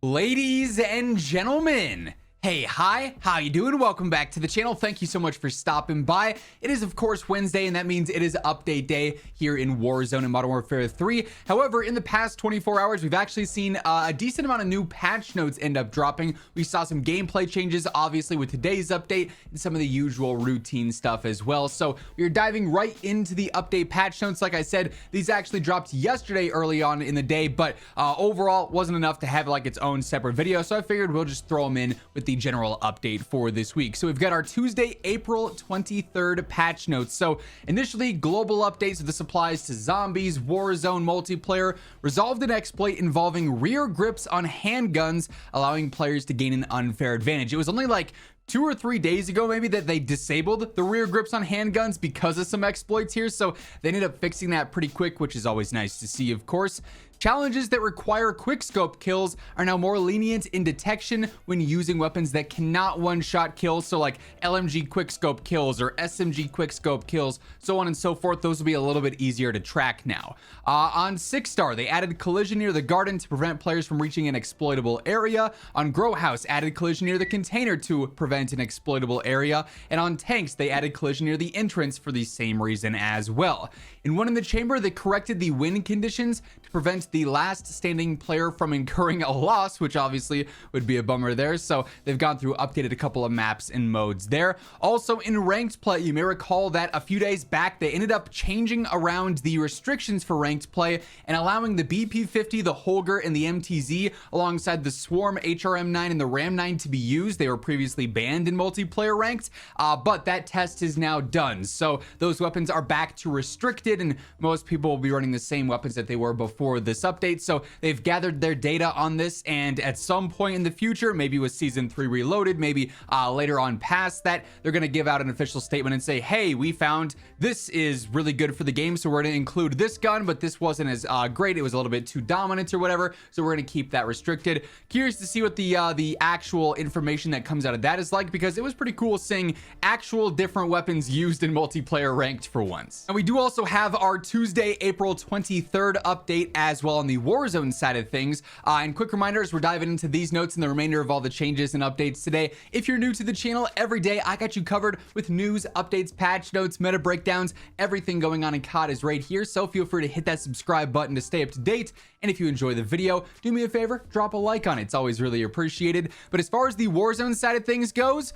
Ladies and gentlemen, hey, hi, how you doing? Welcome back to the channel. Thank you so much for stopping by. It is, of course, Wednesday, and that means it is update day here in Warzone and Modern Warfare 3. However, in the past 24 hours, we've actually seen a decent amount of new patch notes end up dropping. We saw some gameplay changes, obviously, with today's update and some of the usual routine stuff as well. So we are diving right into the update patch notes. Like I said, these actually dropped yesterday early on in the day, but overall, wasn't enough to have like its own separate video. So I figured we'll just throw them in with the general update for this week. So we've got our Tuesday, April 23rd patch notes. So initially, global updates of the supplies to zombies, Warzone multiplayer, resolved an exploit involving rear grips on handguns, allowing players to gain an unfair advantage. It was only like 2 or 3 days ago maybe that they disabled the rear grips on handguns because of some exploits here, so they ended up fixing that pretty quick, which is always nice to see, of course. Challenges that require quickscope kills are now more lenient in detection when using weapons that cannot one-shot kill, so like LMG quickscope kills or SMG quickscope kills, so on and so forth. Those will be a little bit easier to track now. On 6-star, they added collision near the garden to prevent players from reaching an exploitable area. On Grow House, added collision near the container to prevent an exploitable area. And on tanks, they added collision near the entrance for the same reason as well. In One in the Chamber, they corrected the win conditions to prevent the last standing player from incurring a loss, which obviously would be a bummer there. So they've gone through, updated a couple of maps and modes there. Also in ranked play, you may recall that a few days back, they ended up changing around the restrictions for ranked play and allowing the BP50, the Holger, and the MTZ alongside the Swarm, HRM9, and the Ram9 to be used. They were previously banned in multiplayer ranked, but that test is now done. So those weapons are back to restricted, and most people will be running the same weapons that they were before this update. So they've gathered their data on this, and at some point in the future, maybe with season 3 reloaded, maybe later on past that, they're going to give out an official statement and say, hey, we found this is really good for the game, so we're going to include this gun, but this wasn't as great. It was a little bit too dominant or whatever, so we're going to keep that restricted. Curious to see what the actual information that comes out of that is like, because it was pretty cool seeing actual different weapons used in multiplayer ranked for once. And we do also have our Tuesday, April 23rd update as well on the Warzone side of things. And quick reminders, we're diving into these notes and the remainder of all the changes and updates today. If you're new to the channel, every day I got you covered with news, updates, patch notes, meta breakdowns. Everything going on in COD is right here, so feel free to hit that subscribe button to stay up to date. And if you enjoy the video, do me a favor, drop a like on it. It's always really appreciated. But as far as the Warzone side of things goes,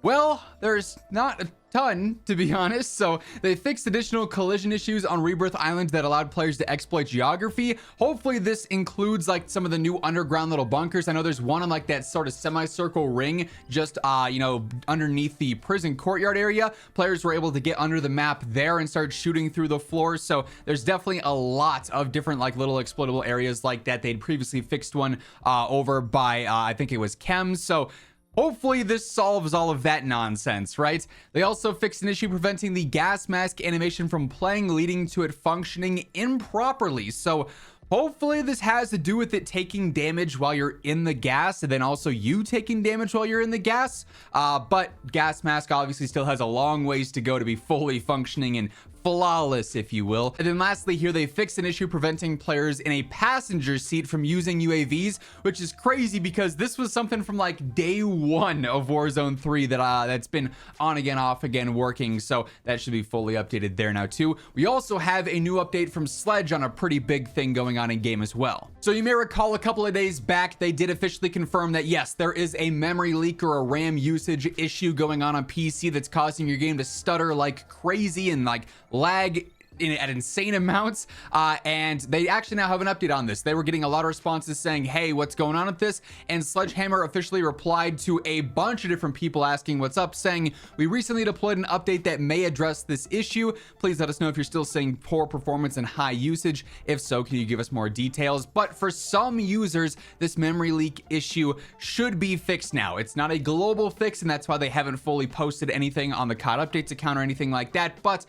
well, there's not a ton, to be honest. So they fixed additional collision issues on Rebirth Island that allowed players to exploit geography. Hopefully this includes like some of the new underground little bunkers. I know there's one on like that sort of semicircle ring just underneath the prison courtyard area. Players were able to get under the map there and start shooting through the floors. So there's definitely a lot of different like little exploitable areas like that. They'd previously fixed one over by I think it was Chems. So hopefully this solves all of that nonsense, right? They also fixed an issue preventing the gas mask animation from playing, leading to it functioning improperly. So hopefully this has to do with it taking damage while you're in the gas, and then also you taking damage while you're in the gas. But gas mask obviously still has a long ways to go to be fully functioning and flawless, if you will. And then lastly here, they fixed an issue preventing players in a passenger seat from using UAVs, which is crazy because this was something from like day 1 of Warzone 3 that that's been on again, off again working. So that should be fully updated there now too. We also have a new update from Sledge on a pretty big thing going on in game as well. So you may recall a couple of days back, they did officially confirm that yes, there is a memory leak or a RAM usage issue going on PC that's causing your game to stutter like crazy and like lag at insane amounts, and they actually now have an update on this. They were getting a lot of responses saying, hey, what's going on with this? And Sledgehammer officially replied to a bunch of different people asking what's up, saying, we recently deployed an update that may address this issue. Please let us know if you're still seeing poor performance and high usage. If so, can you give us more details? But for some users, this memory leak issue should be fixed now. It's not a global fix, and that's why they haven't fully posted anything on the COD updates account or anything like that, but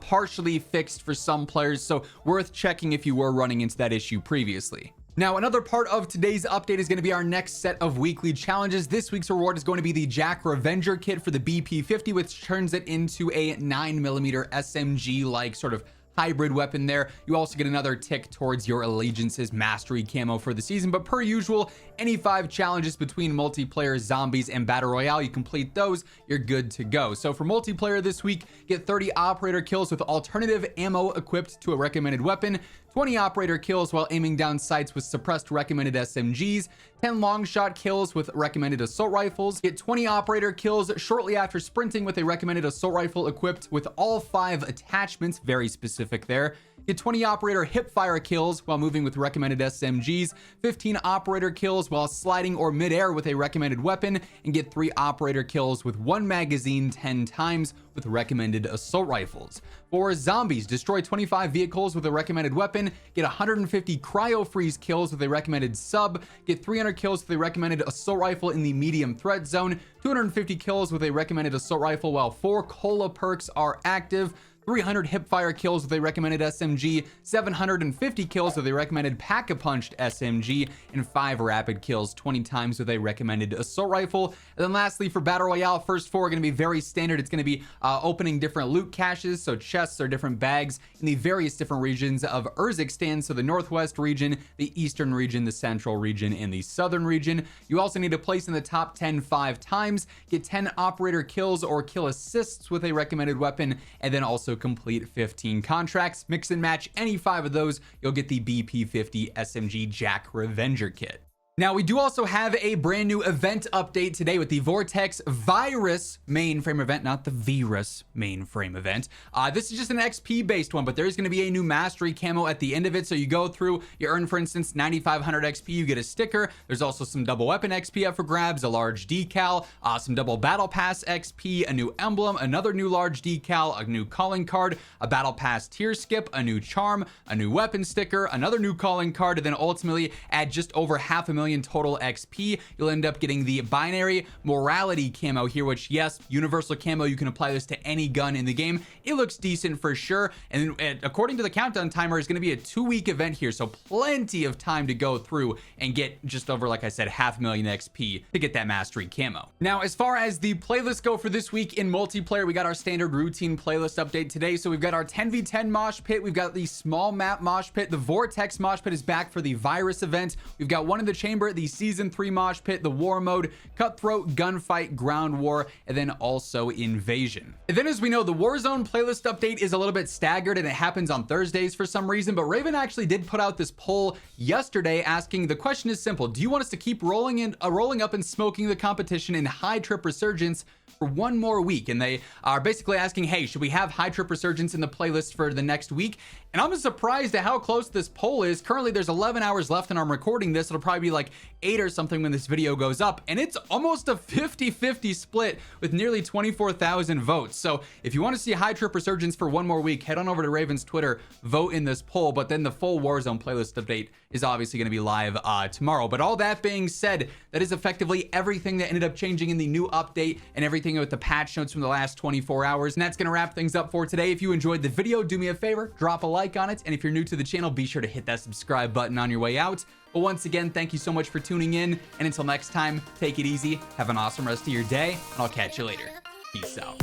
partially fixed for some players, so worth checking if you were running into that issue previously. Now, another part of today's update is going to be our next set of weekly challenges. This week's reward is going to be the Jack Revenger kit for the BP50, which turns it into a 9mm SMG like sort of hybrid weapon there. You also get another tick towards your allegiances mastery camo for the season, but per usual, any 5 challenges between multiplayer, zombies, and battle royale, you complete those, you're good to go. So for multiplayer this week, get 30 operator kills with alternative ammo equipped to a recommended weapon, 20 operator kills while aiming down sights with suppressed recommended SMGs, 10 long shot kills with recommended assault rifles, get 20 operator kills shortly after sprinting with a recommended assault rifle equipped with all 5 attachments, very specific there, get 20 operator hipfire kills while moving with recommended SMGs, 15 operator kills while sliding or midair with a recommended weapon, and get 3 operator kills with 1 magazine 10 times with recommended assault rifles. For zombies, destroy 25 vehicles with a recommended weapon, get 150 cryo freeze kills with a recommended sub, get 300 kills with a recommended assault rifle in the medium threat zone, 250 kills with a recommended assault rifle while 4 cola perks are active, 300 hipfire kills with a recommended SMG, 750 kills with a recommended pack-a-punched SMG, and 5 rapid kills 20 times with a recommended assault rifle. And then lastly, for battle royale, first 4 are going to be very standard. It's going to be opening different loot caches, so chests or different bags in the various different regions of Urzikstan, so the northwest region, the eastern region, the central region, and the southern region. You also need to place in the top 10 5 times, get 10 operator kills or kill assists with a recommended weapon, and then also complete 15 contracts. Mix and match any 5 of those, you'll get the BP50 SMG Jack Revenger kit. Now, we do also have a brand new event update today with the Vortex Virus mainframe event, not the Virus mainframe event. This is just an XP based one, but there's going to be a new mastery camo at the end of it. So you go through, you earn, for instance, 9,500 XP, you get a sticker. There's also some double weapon XP up for grabs, a large decal, some double battle pass XP, a new emblem, another new large decal, a new calling card, a battle pass tier skip, a new charm, a new weapon sticker, another new calling card, and then ultimately add just over 500,000 total XP. You'll end up getting the binary morality camo here, which, yes, universal camo, you can apply this to any gun in the game. It looks decent for sure, and according to the countdown timer, it's going to be a 2-week event here, so plenty of time to go through and get just over, like I said, 500,000 XP to get that mastery camo. Now, as far as the playlists go for this week in multiplayer, we got our standard routine playlist update today. So we've got our 10v10 mosh pit, we've got the small map mosh pit, the Vortex mosh pit is back for the virus event, we've got one in the chamber, the season 3 mosh pit, the war mode, cutthroat, gunfight, ground war, and then also invasion. And then, as we know, the Warzone playlist update is a little bit staggered and it happens on Thursdays for some reason, but Raven actually did put out this poll yesterday asking, the question is simple: do you want us to keep rolling up and smoking the competition in high trip resurgence for 1 more week? And they are basically asking, hey, should we have high trip resurgence in the playlist for the next week? And I'm surprised at how close this poll is. Currently, there's 11 hours left and I'm recording this. It'll probably be like 8 or something when this video goes up. And it's almost a 50-50 split with nearly 24,000 votes. So if you want to see high trip resurgence for 1 more week, head on over to Raven's Twitter, vote in this poll. But then the full Warzone playlist update is obviously going to be live tomorrow. But all that being said, that is effectively everything that ended up changing in the new update and everything with the patch notes from the last 24 hours. And that's going to wrap things up for today. If you enjoyed the video, do me a favor, drop a like on it, and if you're new to the channel, be sure to hit that subscribe button on your way out. But once again, thank you so much for tuning in, and until next time, take it easy, have an awesome rest of your day, and I'll catch you later. Peace out.